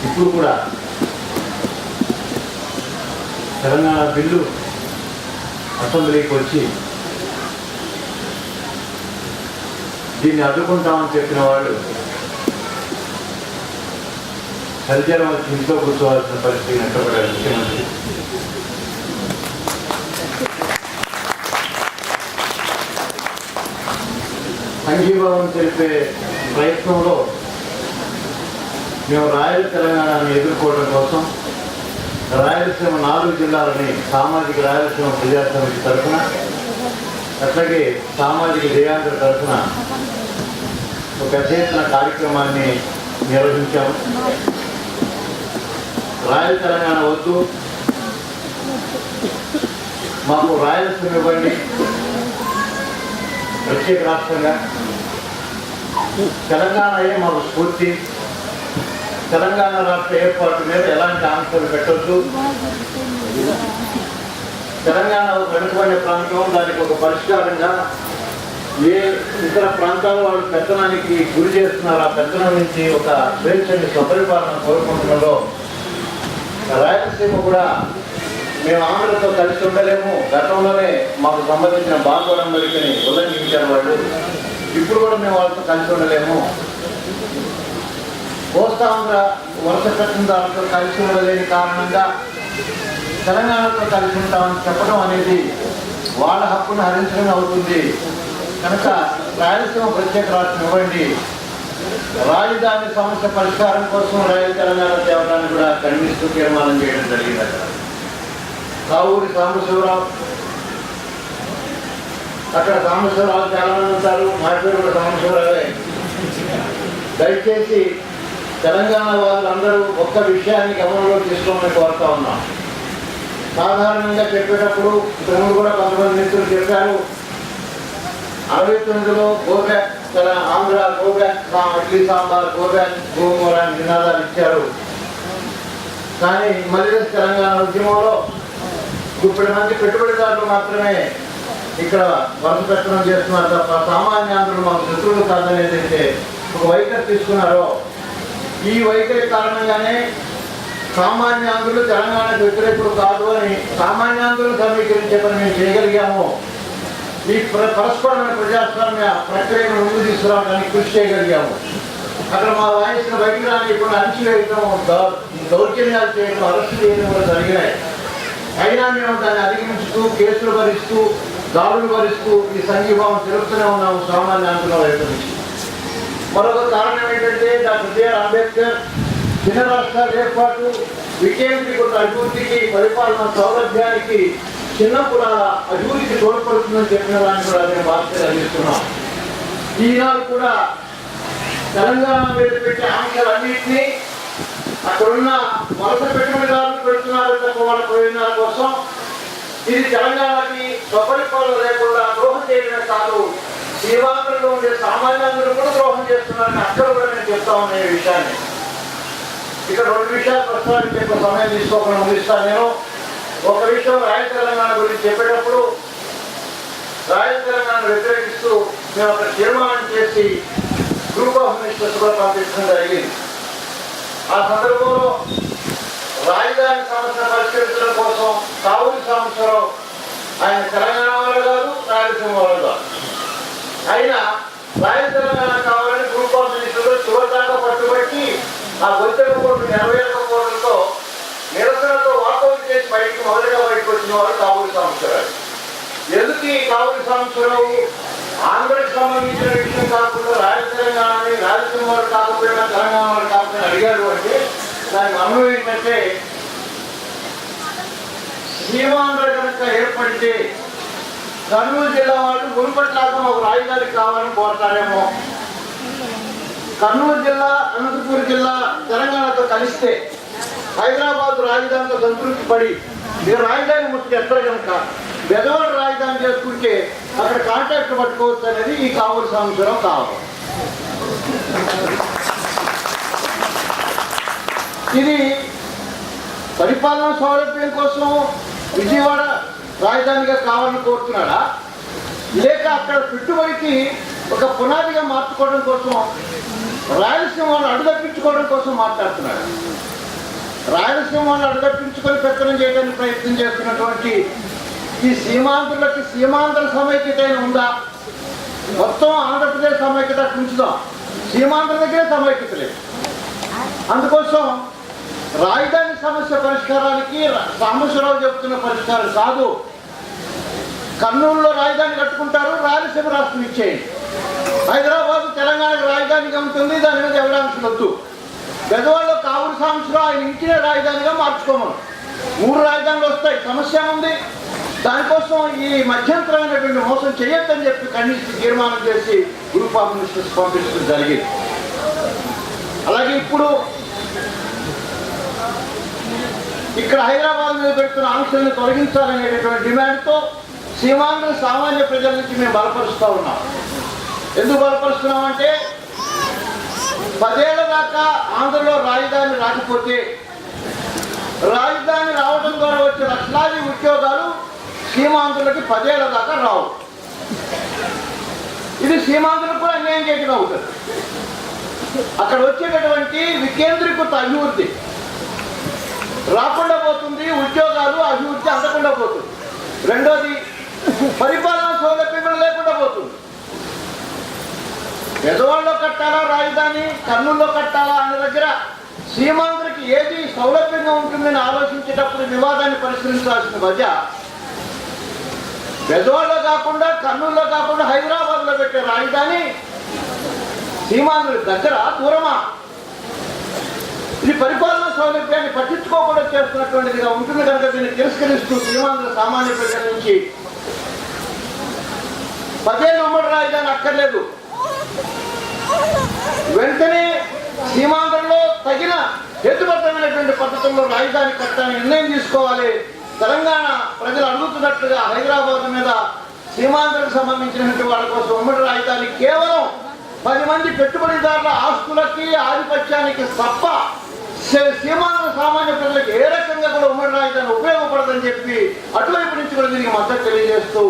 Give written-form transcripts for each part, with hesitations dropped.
ఇప్పుడు కూడా తెలంగాణ బిల్లు అసెంబ్లీకి వచ్చి దీన్ని అడ్డుకుంటామని చెప్పిన వాళ్ళు సరిజనం వచ్చి ఇంట్లో కూర్చోవాల్సిన పరిస్థితి నెట్టబడ్డారు ముఖ్యమంత్రి. సంఘీభావం తెలిపే ప్రయత్నంలో మేము రాయల తెలంగాణను ఎదుర్కోవడం కోసం రాయలసీమ 4 జిల్లాలని సామాజిక రాయలసీమ ప్రజా సమితి తరఫున అట్లాగే సామాజిక జయాంధ్ర తరఫున ఒక పెద్ద ఎత్తున కార్యక్రమాన్ని నిర్వహించాము. రాయల తెలంగాణ వద్దు, మాకు రాయలసీమ ఇవ్వండి, ప్రత్యేక రాష్ట్రంగా తెలంగాణయే మాకు స్ఫూర్తి, తెలంగాణ రాష్ట్ర ఏర్పాటు మీద ఎలాంటి ఆంక్షలు పెట్టొద్దు, తెలంగాణ ఒక వెనుకబడిన ప్రాంతం, దానికి ఒక పరిష్కారంగా ఏ ఇతర ప్రాంతాల వాళ్ళు పెత్తనానికి గురి చేస్తున్నారు, ఆ పెత్తనం నుంచి ఒక స్వేచ్ఛని స్వపరిపాలన కోరుకుంటున్నలో రాయలసీమ కూడా మేము ఆంధ్రతో కలిసి ఉండలేము, గతంలోనే మాకు సంబంధించిన బాగోడంబరికని ఉల్లంఘించారు వాళ్ళు, ఇప్పుడు కూడా మేము వాళ్ళతో కలిసి ఉండలేము, కోస్తాంధ్ర వరుస పెట్టిన దాంతో కలిసి ఉండలేని కారణంగా తెలంగాణతో కలిసి ఉంటామని చెప్పడం అనేది వాళ్ళ హక్కును హరించడం అవుతుంది. కనుక రాయలసీమ ప్రత్యేక రాష్ట్రం ఇవ్వండి, రాజధాని సమస్య పరిష్కారం కోసం రాయల తెలంగాణ తేవడాన్ని కూడా ఖండిస్తూ తీర్మానం చేయడం జరిగింది. అక్కడ కావూరి సాంబశివరావు, అక్కడ సాంబశివరావు చాలా మంది ఉంటారు, మా పేరు కూడా సాంబశివరావే. దయచేసి తెలంగాణ వాళ్ళందరూ ఒక్క విషయాన్ని గమనంలో తీసుకోమని కోరుతా ఉన్నాం. సాధారణంగా చెప్పేటప్పుడు ఇంతకుముందు కూడా కొంతమంది మిత్రులు చెప్పారు, 69లో go back Andhra go back idli sambar go back గోమూర నినాదాలు ఇచ్చారు. కానీ మళ్ళీ తెలంగాణ ఉద్యమంలో 30 మంది పెట్టుబడిదారులు మాత్రమే ఇక్కడ వలస పెట్టడం చేస్తున్నారు తప్ప సామాన్యాంధ్రులు మాకు శత్రువులు కాదనేది అయితే ఒక వైఖరి తీసుకున్నారో, ఈ వైఖరి కారణంగానే సామాన్యాంధ్రులు తెలంగాణకు వ్యతిరేకులు కాదు అని సామాన్యాంధ్రులు సమీకరించే పని మేము చేయగలిగాము. ఈ పరస్పరమైన ప్రజాస్వామ్య ప్రక్రియను ముందు తీసుకురావడానికి కృషి చేయగలిగాము. అక్కడ మా వాయిస్ను బయటికి రానికుండా అణచివేయడం, దౌర్జన్యాలు చేయడం, అరెస్టు చేయడం కూడా జరిగినాయి. అయినా మేము దాన్ని అధిగమించుతూ కేసులు భరిస్తూ దాడులు భరిస్తూ ఈ సంఘీభావం తెలుపుతూనే ఉన్నాము సామాన్యాంధ్రుల వైపు నుంచి. మరొక కారణం ఏంటంటే డాక్టర్ బిఆర్ అంబేద్కర్ చిన్న రాష్ట్రాల ఏర్పాటు వికేంద్రీకృత అభివృద్ధికి, పరిపాలన సౌలభ్యానికి, చిన్న కులాల అభివృద్ధికి తోడ్పడుతుందని చెప్పిన దాన్ని కూడా మేము బాధ్యత అందిస్తున్నాం. ఈనాడు కూడా తెలంగాణ మీద పెట్టే ఆంక్షలన్నింటినీ అక్కడున్న వలస పెట్టుబడిదారులు పెడుతున్నారు తప్ప వాళ్ళ ప్రయోజనాల కోసం. ఇది తెలంగాణకి స్వపరిపాలన లేకుండా ద్రోహం చేయడమే కాదు, శ్రీవాంధ్రలో ఉండే సామాన్యులందరూ కూడా ద్రోహం చేస్తున్నారని అక్కడ కూడా నేను చెప్తా ఉన్నా. ఈ విషయాన్ని ఇక్కడ 2 విషయాలు ప్రస్తావించే సమయం తీసుకోకుండా ముగిస్తాను. నేను ఒక విషయం రాయల తెలంగాణ గురించి చెప్పేటప్పుడు రాయల తెలంగాణ వ్యతిరేకిస్తూ మేము అక్కడ తీర్మానం చేసి గ్రూప్ ఆఫ్ మినిస్టర్స్ కూడా పంపించడం జరిగింది. ఆ సందర్భంలో రాజధాని సమస్యను పరిష్కరించడం కోసం కావూరి సాంబశివరావు ఆయన తెలంగాణ వాళ్ళు కాదు, రాయలసీమ వాళ్ళు కాదు, అయినా రాయల తెలంగాణ కావాలని గ్రూప్ ఆఫ్ మినిస్టర్లు చివరిదాకా పట్టుబట్టి ఆ గొంతెల కోట్లు 81 కోట్లతో నిరసనతో వాకౌట్ చేసి మొదటిగా బయటకు వచ్చిన వారు కావూరి సాంబశివరావు. ఎందుకు ఈ కావూరి సాంబశివరావు ఆంధ్రకి సంబంధించిన విషయం కాకుండా రాయల తెలంగాణని రాయలసీమ వారు కాకపోయినా తెలంగాణ వారు కాకపోయినా అడిగారు అంటే దానికి అన్నం ఏంటంటే, సీమాంధ్ర కనుక ఏర్పడితే కర్నూలు జిల్లా వాళ్ళు మునుపట్లాగా మాకు రాజధాని కావాలని కోరతారేమో, కర్నూలు జిల్లా అనంతపూర్ జిల్లా తెలంగాణతో కలిస్తే హైదరాబాద్ రాజధానితో సంతృప్తి పడి మీరు రాజధాని ముట్టుకు ఎక్కడ కనుక బెజవాడ రాజధాని చేసుకుంటే అక్కడ కాంట్రాక్ట్ పట్టుకోవచ్చు అనేది ఈ కావూరి సాంబశివరావు కావాలి. ఇది పరిపాలనా సౌలభ్యం కోసం విజయవాడ రాజధానిగా కావాలని కోరుతున్నాడా, లేక అక్కడ పెట్టుబడికి ఒక పునాదిగా మార్చుకోవడం కోసం రాయలసీమ వాళ్ళు అడ్డు తప్పించుకోవడం కోసం మాట్లాడుతున్నాడు? రాయలసీమ వాళ్ళు అడగట్టించుకొని పెత్తనం చేయడానికి ప్రయత్నం చేస్తున్నటువంటి ఈ సీమాంధ్రులకి సీమాంధ్ర సమైక్యత ఉందా? మొత్తం ఆంధ్రప్రదేశ్ సమైక్యత ఉంచుదాం, సీమాంధ్ర దగ్గరే సమైక్యత లేదు. అందుకోసం రాజధాని సమస్య పరిష్కారానికి సాంబశివరావు చెబుతున్న పరిష్కారం కాదు. కర్నూలులో రాజధాని కట్టుకుంటారు, రాయలసీమ రాష్ట్రం ఇచ్చేయండి. హైదరాబాద్ తెలంగాణకు రాజధానిగా ఉంటుంది, దాని మీద ఎవరాంశం వద్దు. పెద్దవాళ్ళు కావురు సాంబశివరావు ఆయన ఇంటినే రాజధానిగా మార్చుకోమను. 3 రాజధానులు వస్తాయి, సమస్య ఉంది. దానికోసం ఈ మధ్యంతరమైనటువంటి మోసం చేయొద్దని చెప్పి ఖండించి తీర్మానం చేసి గ్రూప్ ఆఫ్ మినిస్టర్స్ పంపించడం జరిగింది. అలాగే ఇప్పుడు ఇక్కడ హైదరాబాద్ మీద పెడుతున్న ఆంక్షలను తొలగించాలనేటటువంటి డిమాండ్తో సీమాంధ్ర సామాన్య ప్రజల నుంచి మేము బలపరుస్తూ ఉన్నాం. ఎందుకు బలపరుస్తున్నామంటే 10 ఏళ్ల దాకా ఆంధ్రలో రాజధాని రాకపోతే రాజధాని రావడం ద్వారా వచ్చే లక్షలాది ఉద్యోగాలు సీమాంధ్రులకి 10 ఏళ్ల దాకా రావు. ఇది సీమాంధ్రులకు కూడా అన్యాయం చేయడం అవుతుంది. అక్కడ వచ్చేటటువంటి వికేంద్రీకృత అభివృద్ధి రాకుండా పోతుంది, ఉద్యోగాలు అభివృద్ధి అందకుండా పోతుంది. రెండోది పరిపాలన సౌలభ్యం కూడా లేకుండా పోతుంది. పెదవాళ్ళలో కట్టాలా రాజధాని, కర్నూలులో కట్టాలా అన్న దగ్గర సీమాంధ్రకి ఏది సౌలభ్యంగా ఉంటుందని ఆలోచించేటప్పుడు వివాదాన్ని పరిశీలించాల్సిన వజ పెదవాళ్ళలో కాకుండా కర్నూలులో కాకుండా హైదరాబాద్లో పెట్టే రాజధాని సీమాంధ్ర దగ్గర దూరమా? ఇది పరిపాలనా సౌలభ్యాన్ని పట్టించుకోకుండా చేస్తున్నటువంటిదిగా ఉంటుంది కనుక దీన్ని తిరస్కరిస్తూ సీమాంధ్ర సామాన్య ప్రజల నుంచి 10 ఏళ్ళ ఉమ్మడి రాజధాని అక్కర్లేదు, వెంటనే సీమాంధ్రలో తగిన హేతుబద్ధమైనటువంటి పద్ధతుల్లో రాజధాని కట్టాలని నిర్ణయం తీసుకోవాలి. తెలంగాణ ప్రజలు అడుగుతున్నట్లుగా హైదరాబాద్ మీద సీమాంధ్రకు సంబంధించినటువంటి వాళ్ళ కోసం ఉమ్మడి రాజధాని కేవలం 10 మంది పెట్టుబడిదారుల ఆస్తులకి ఆధిపత్యానికి తప్ప సీమాంధ్ర సామాన్య ప్రజలకు ఏ రకంగా కూడా ఉమ్మడి రాజధాని ఉపయోగపడదని చెప్పి అటువైపు నుంచి కూడా దీనికి మద్దతు తెలియజేస్తూ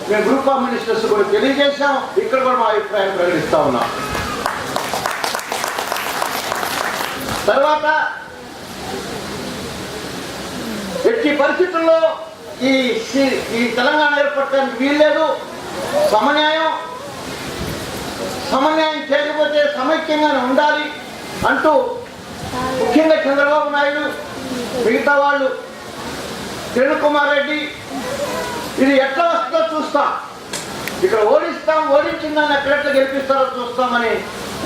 మేము గ్రూప్ ఆఫ్ మినిస్టర్స్ కూడా తెలియజేశాం. ఇక్కడ కూడా మా అభిప్రాయం ప్రకటిస్తా ఉన్నాం. తర్వాత ఎట్టి పరిస్థితుల్లో ఈ తెలంగాణ ఏర్పడటానికి వీల్లేదు. సమన్యాయం చేయకపోతే సమైక్యంగానే ఉండాలి అంటూ ముఖ్యంగా చంద్రబాబు నాయుడు, మిగతా వాళ్ళు, కిరణ్ కుమార్ రెడ్డి ఇది ఎట్లా వస్తుందో చూస్తాం, ఇక్కడ ఓడించిందని ఎక్కడెట్లా గెలిపిస్తారో చూస్తామని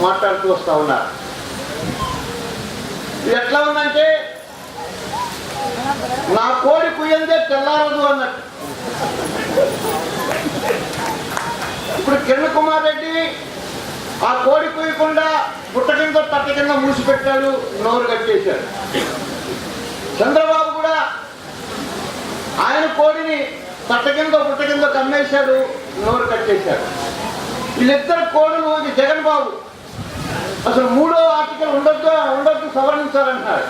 మాట్లాడుతూ వస్తూ ఉన్నారు. ఇది ఎట్లా ఉందంటే నా కోడి కుయ్యందే తెల్లారదు అన్నట్టు. ఇప్పుడు కిరణ్ కుమార్ రెడ్డి ఆ కోడి కుయ్యకుండా పుట్ట కింద తట్ట కింద మూసిపెట్టాడు, నోరు కట్టేశాడు. చంద్రబాబు కూడా ఆయన కోడిని తట్ట కింద పుట్ట కింద కమ్మేశాడు, నోరు కట్టేశాడు. వీళ్ళిద్దరు కోడులు జగన్ బాబు అసలు 3వ ఆర్టికల్ ఉండొద్దు సవరించాలంటున్నాడు.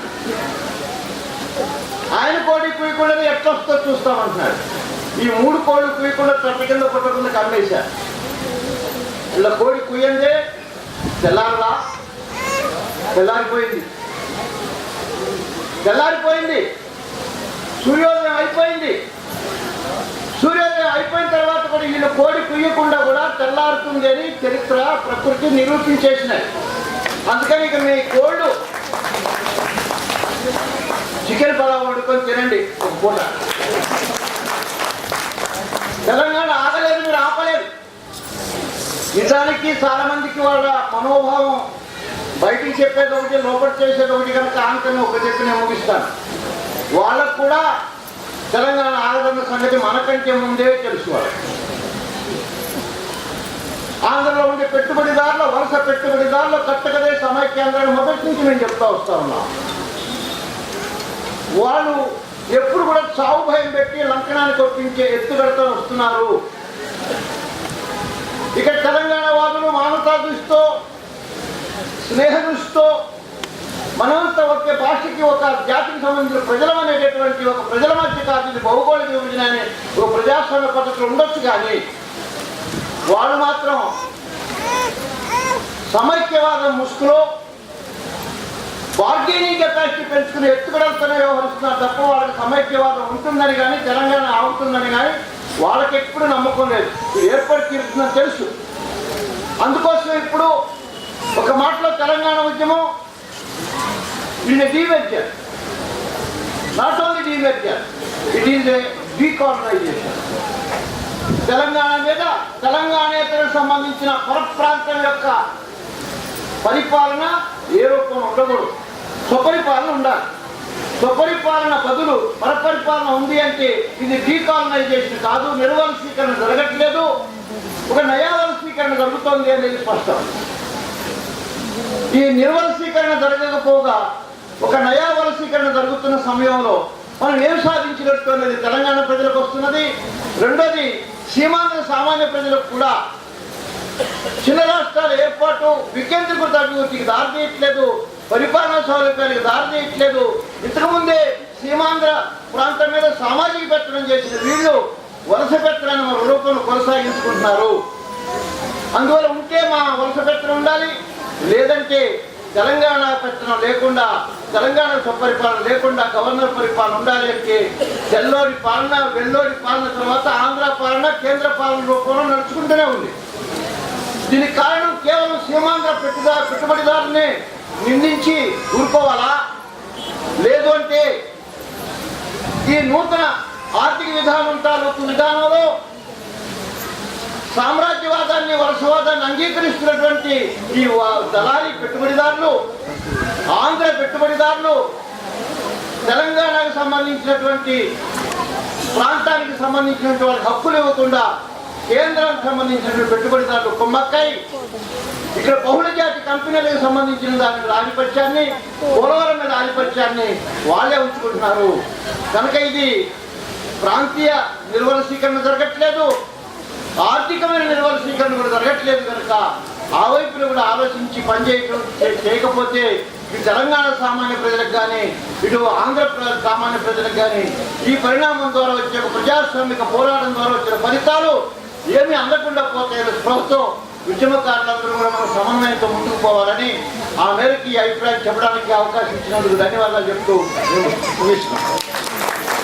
ఆయన కోడి కుయ్యకుండా ఎట్లా వస్తుందో చూస్తామంటున్నాడు. ఈ 3 కోళ్ళు కుయ్యకుండా తట్ట కింద పుట్ట కింద కమ్మేశారు. ఇలా కోడి కుయ్యందే తెల్లారిపోయింది. సూర్యోదయం అయిపోయింది. సూర్యోదయం అయిపోయిన తర్వాత కూడా వీళ్ళు కోడి కుయ్యకుండా కూడా తెల్లారుతుంది అని చరిత్ర ప్రకృతి నిరూపించేసినాయి. అందుకని ఇక మీ కోళ్ళు చికెన్ పలావ్ వండుకొని తినండి ఒక పూట. తెలంగాణ ఆగలేదు, మీరు ఆపలేదు. నిజానికి చాలా మందికి వాళ్ళ మనోభావం బయటికి చెప్పేది ఒకటి, లోపల చేసేది ఒకటి కనుక ఆంకని ఒక చెప్పి నేను ముగిస్తాను. వాళ్ళకు కూడా తెలంగాణ ఆగదన్న సంగతి మనకంటే ముందే తెలుసు. వాళ్ళు ఆంధ్రలో ఉండే పెట్టుబడిదారులు, వలస పెట్టుబడిదారులు కట్టకదే సమైక్యాంధ్రాన్ని మొదటి నుంచి మేము చెప్తా వస్తా ఉన్నాం. వాళ్ళు ఎప్పుడు కూడా చావు భయం పెట్టి లంకనాన్ని కొట్టించే ఎత్తుగడతో వస్తున్నారు. ఇక్కడ తెలంగాణ వాదులు మానవతా దృష్టితో, స్నేహ దృష్టితో మనమంతా ఒకే భాషకి, ఒక జాతికి సంబంధించిన ప్రజలం అనేటటువంటి ఒక ప్రజల మధ్య కాదు, ఇది భౌగోళిక విభజన అనే ఒక ప్రజాస్వామ్య పద్ధతులు ఉండొచ్చు. కానీ వాళ్ళు మాత్రం సమైక్యవాదం ముసుగులో బార్గెనింగ్ కెపాసిటీ పెంచుకుని ఎత్తుగడలతోనే వ్యవహరిస్తున్నారు తప్ప వాళ్ళకి సమైక్యవాదం ఉంటుందని కానీ తెలంగాణ ఆగుతుందని కానీ వాళ్ళకి ఎప్పుడు నమ్మకం లేదు. ఏర్పాటు తీరుతుందని తెలుసు. అందుకోసం ఇప్పుడు ఒక మాటలో తెలంగాణ ఉద్యమం ఇది adventure, not only adventure, it is a decolonization. Telangana మీద తెలంగాణేతరకు సంబంధించిన పరప్రాంతం యొక్క పరిపాలన ఏ రూపంలో ఉండకూడదు. స్వపరిపాలన ఉండాలి. స్వపరిపాలన బదులు పరపరిపాలన ఉంది అంటే ఇది డీకాలనైజేషన్ కాదు, నిర్వలసీకరణ జరగట్లేదు, ఒక నయావలసీకరణ జరుగుతోంది అనేది స్పష్టం. ఈ నిర్వలసీకరణ జరగకపోగా ఒక నయావలసీకరణ జరుగుతున్న సమయంలో మనం ఏం సాధించినట్టు అనేది తెలంగాణ ప్రజలకు వస్తున్నది. రెండోది, సీమాంధ్ర సామాన్య ప్రజలకు కూడా చిన్న రాష్ట్రాల ఏర్పాటు వికేంద్రీకృత అభివృద్ధికి దారితీయట్లేదు, పరిపాలనా సౌలభ్యానికి దారితీయట్లేదు. ఇంతకుముందే సీమాంధ్ర ప్రాంతం మీద సామాజిక పెత్తనం చేసిన వీళ్ళు వలస పెత్తనాన్ని మన రూపంలో కొనసాగించుకుంటున్నారు. అందువల్ల ఉంటే మా వలస పెత్తనం ఉండాలి, లేదంటే తెలంగాణ పెత్తనం లేకుండా, తెలంగాణ స్వపరిపాలన లేకుండా గవర్నర్ పరిపాలన ఉండాలి అంటే తెల్లోడి పాలన, వెల్లోడి పాలన తర్వాత ఆంధ్ర పాలన, కేంద్ర పాలన రూపంలో నడుచుకుంటూనే ఉంది. దీనికి కారణం కేవలం సీమాంధ్ర పెట్టుబడిదారుని నిందించి ఊరుకోవాలా, లేదు అంటే ఈ నూతన ఆర్థిక విధానం తాలూకు విధానంలో సామ్రాజ్యవాదాన్ని, వలసవాదాన్ని అంగీకరిస్తున్నటువంటి ఈ దళారీ పెట్టుబడిదారులు, ఆంధ్ర పెట్టుబడిదారులు తెలంగాణకు సంబంధించినటువంటి ప్రాంతానికి సంబంధించినటువంటి వాళ్ళకి హక్కులు ఇవ్వకుండా కేంద్రానికి సంబంధించినటువంటి పెట్టుబడిదారులు కుమ్మక్కై ఇక్కడ బహుళ జాతి కంపెనీలకు సంబంధించిన దాని ఆధిపత్యాన్ని, పోలవరం మీద ఆధిపత్యాన్ని వాళ్ళే ఉంచుకుంటున్నారు. కనుక ఇది ప్రాంతీయ నిర్వలసీకరణ జరగట్లేదు, ఆర్థికమైన నిర్వలసీకరణ కూడా జరగట్లేదు. కనుక ఆ వైపులో కూడా ఆలోచించి చేయకపోతే ఇటు తెలంగాణ సామాన్య ప్రజలకు కానీ, ఇటు ఆంధ్ర సామాన్య ప్రజలకు కానీ ఈ పరిణామం ద్వారా వచ్చే ఒక ప్రజాస్వామిక పోరాటం ద్వారా వచ్చిన ఫలితాలు ఏమీ అందకుండా పోతాయని స్పృహతో ఉద్యమకారులందరూ కూడా మనం సమన్వయంతో ముందుకు పోవాలని, ఆ మేరకు ఈ అభిప్రాయం చెప్పడానికి అవకాశం ఇచ్చినందుకు ధన్యవాదాలు చెప్తూ ముగిస్తున్నాం.